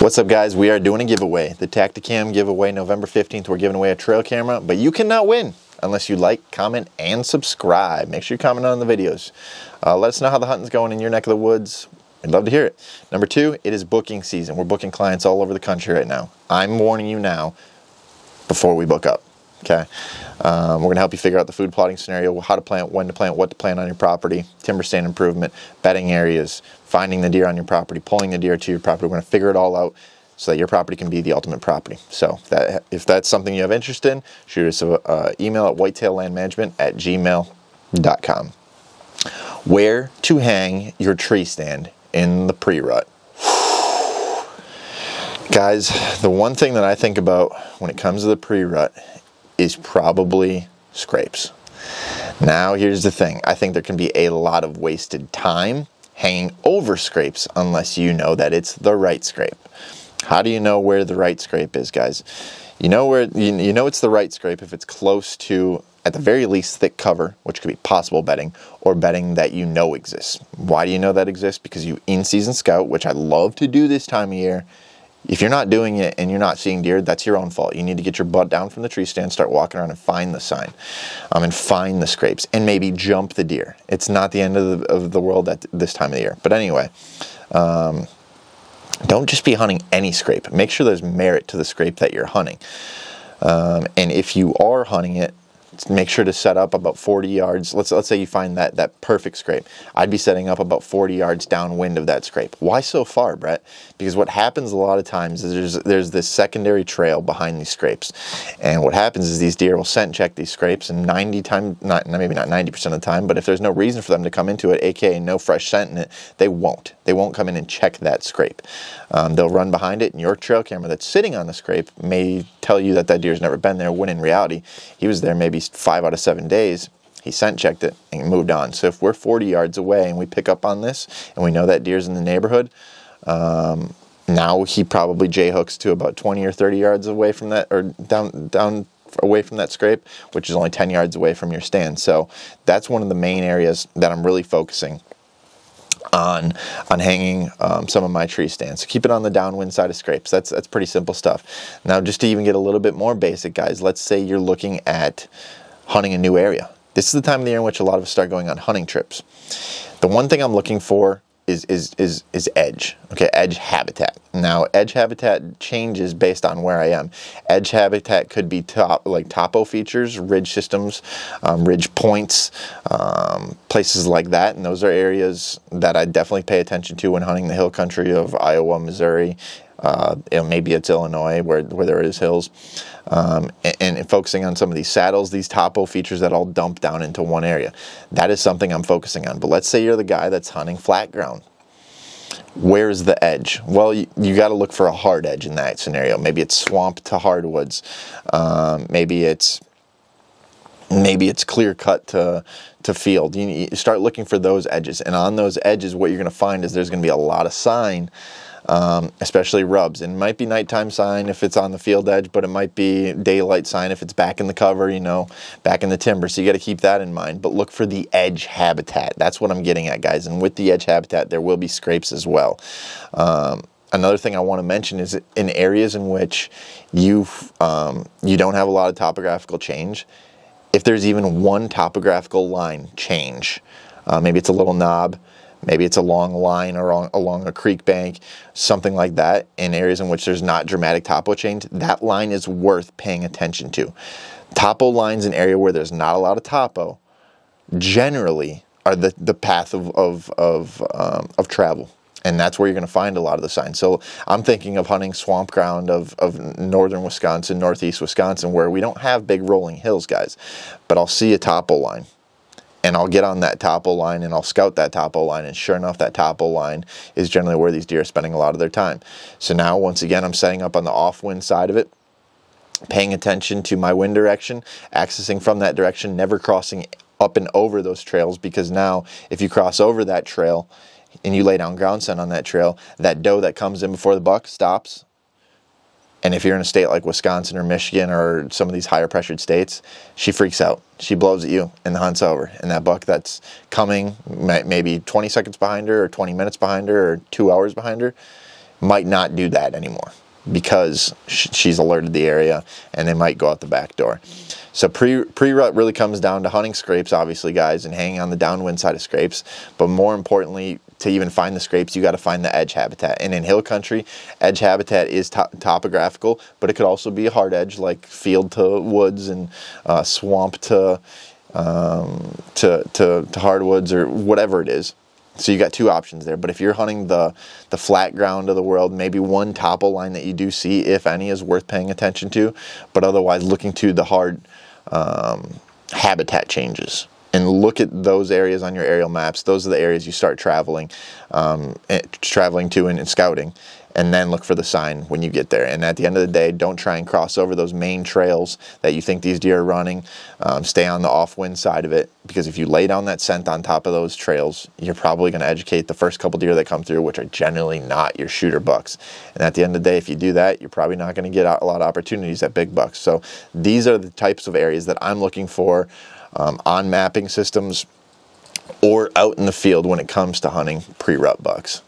What's up, guys? We are doing a giveaway. The Tactacam giveaway, November 15th. We're giving away a trail camera, but you cannot win unless you like, comment, and subscribe. Make sure you comment on the videos. Let us know how the hunting's going in your neck of the woods. We'd love to hear it. Number two, it is booking season. We're booking clients all over the country right now. I'm warning you now before we book up. Okay, we're going to help you figure out the food plotting scenario, how to plant, when to plant, what to plant on your property, timber stand improvement, bedding areas, finding the deer on your property, pulling the deer to your property. We're going to figure it all out so that your property can be the ultimate property. So if that's something you have interest in, shoot us an email at whitetaillandmanagement@gmail.com. Where to hang your tree stand in the pre-rut. Guys, the one thing that I think about when it comes to the pre-rut is probably scrapes. Now, here's the thing. I think there can be a lot of wasted time hanging over scrapes unless you know that it's the right scrape. How do you know where the right scrape is, guys? You know where you know it's the right scrape if it's close to, at the very least, thick cover, which could be possible bedding, or bedding that you know exists. Why do you know that exists? Because you in-season scout, which I love to do this time of year. If you're not doing it and you're not seeing deer, that's your own fault. You need to get your butt down from the tree stand, start walking around and find the sign, and find the scrapes, and maybe jump the deer. It's not the end of the world at this time of the year. But anyway, don't just be hunting any scrape. Make sure there's merit to the scrape that you're hunting. And if you are hunting it, make sure to set up about 40 yards. Let's say you find that perfect scrape. I'd be setting up about 40 yards downwind of that scrape. Why so far, Brett? Because what happens a lot of times is there's this secondary trail behind these scrapes. And what happens is these deer will scent check these scrapes, and maybe not 90% of the time, but if there's no reason for them to come into it, aka no fresh scent in it, they won't. They won't come in and check that scrape. They'll run behind it, and your trail camera that's sitting on the scrape may tell you that deer's never been there, when in reality, he was there maybe 5 out of 7 days. He scent checked it and moved on. So if we're 40 yards away and we pick up on this and we know that deer's in the neighborhood, now he probably J-hooks to about 20 or 30 yards away from that, or down away from that scrape, which is only 10 yards away from your stand. So that's one of the main areas that I'm really focusing on hanging some of my tree stands. So keep it on the downwind side of scrapes. That's pretty simple stuff. Now, just to even get a little bit more basic, guys, let's say you're looking at hunting a new area. This is the time of the year in which a lot of us start going on hunting trips. The one thing I'm looking for is edge. Okay, edge habitat. Now, edge habitat changes based on where I am. Edge habitat could be topo features, ridge systems, ridge points, places like that, and those are areas that I definitely pay attention to when hunting the hill country of Iowa, Missouri. Maybe it's Illinois where there is hills, and focusing on some of these saddles, these topo features that all dump down into one area. That is something I'm focusing on. But let's say you're the guy that's hunting flat ground. Where's the edge? Well, you got to look for a hard edge in that scenario. Maybe it's swamp to hardwoods. Maybe it's clear cut to field. You start looking for those edges, and on those edges, what you're going to find is there's going to be a lot of sign. Especially rubs. And it might be nighttime sign if it's on the field edge, but it might be daylight sign if it's back in the cover, back in the timber. So you got to keep that in mind. But look for the edge habitat. That's what I'm getting at, guys. And with the edge habitat, there will be scrapes as well. Another thing I want to mention is in areas in which you don't have a lot of topographical change, if there's even one topographical line change, maybe it's a little knob, maybe it's a long line or along a creek bank, something like that, in areas in which there's not dramatic topo change, that line is worth paying attention to. Topo lines in area where there's not a lot of topo generally are the path of travel. And that's where you're going to find a lot of the signs. So I'm thinking of hunting swamp ground of northern Wisconsin, northeast Wisconsin, where we don't have big rolling hills, guys. But I'll see a topo line. And I'll get on that topo line and I'll scout that topo line, and sure enough, that topo line is generally where these deer are spending a lot of their time. So now, once again, I'm setting up on the off-wind side of it, paying attention to my wind direction, accessing from that direction, never crossing up and over those trails, because now, if you cross over that trail and you lay down ground scent on that trail, that doe that comes in before the buck stops. And if you're in a state like Wisconsin or Michigan or some of these higher pressured states, she freaks out. She blows at you and the hunt's over. And that buck that's coming maybe 20 seconds behind her or 20 minutes behind her or 2 hours behind her, might not do that anymore because she's alerted the area and they might go out the back door. So pre-rut really comes down to hunting scrapes, obviously, guys, and hanging on the downwind side of scrapes. But more importantly, to even find the scrapes, you got to find the edge habitat. And in hill country, edge habitat is topographical, but it could also be a hard edge, like field to woods and swamp to hardwoods or whatever it is. So you got two options there. But if you're hunting the flat ground of the world, maybe one topo line that you do see, if any, is worth paying attention to. But otherwise, looking to the hard habitat changes. And look at those areas on your aerial maps. Those are the areas you start traveling to and scouting. And then look for the sign when you get there. And at the end of the day, don't try and cross over those main trails that you think these deer are running. Stay on the off-wind side of it, because if you lay down that scent on top of those trails, you're probably going to educate the first couple deer that come through, which are generally not your shooter bucks. And at the end of the day, if you do that, you're probably not going to get a lot of opportunities at big bucks. So these are the types of areas that I'm looking for on mapping systems or out in the field when it comes to hunting pre-rut bucks.